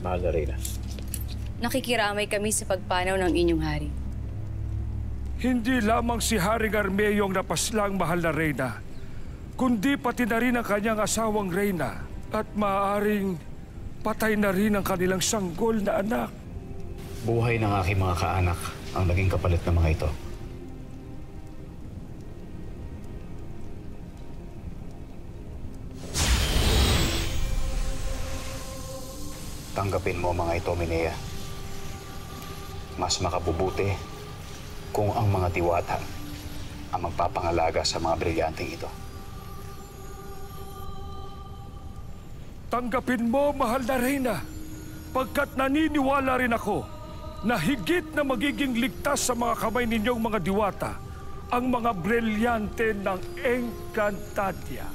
Mahal na Reyna. Nakikiramay kami sa pagpanaw ng inyong hari. Hindi lamang si Haring Armeo ang napaslang mahal na Reyna, kundi pati na rin ang kanyang asawang Reyna at maaaring patay na rin ang kanilang sanggol na anak. Buhay ng aking mga kaanak ang naging kapalit ng mga ito. Tanggapin mo mga ito, Minea. Mas makabubuti kung ang mga diwata ang magpapangalaga sa mga brilyanteng ito. Tanggapin mo, mahal na Reyna, pagkat naniniwala rin ako na higit na magiging ligtas sa mga kamay ninyong mga diwata ang mga brilyante ng Encantadia.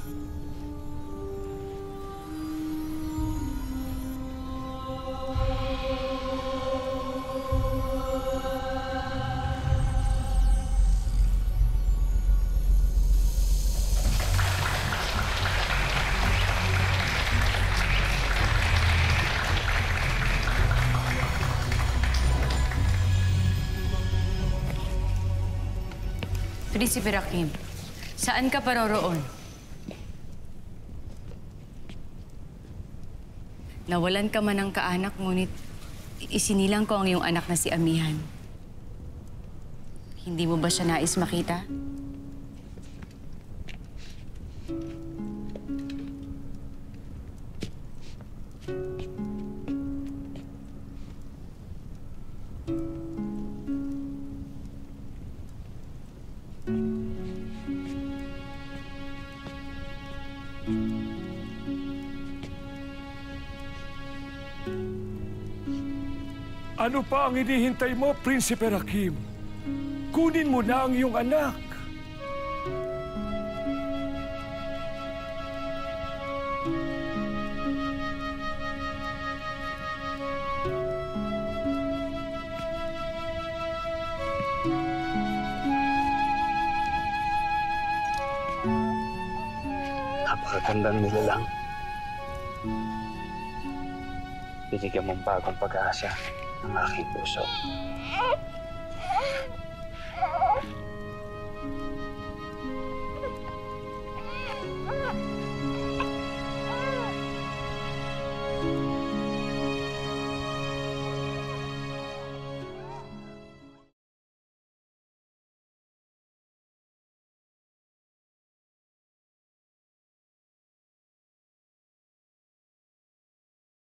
Prinsipe Rakim, saan ka paroroon? Nawalan ka man ng kaanak, ngunit isinilang ko ang iyong anak na si Amihan. Hindi mo ba siya nais makita? Ano pa ang hinihintay mo, Prinsipe Rakim? Kunin mo na ang iyong anak. Napakagandang nilalang. Binigyan mong bagong pag-asa ang aking puso.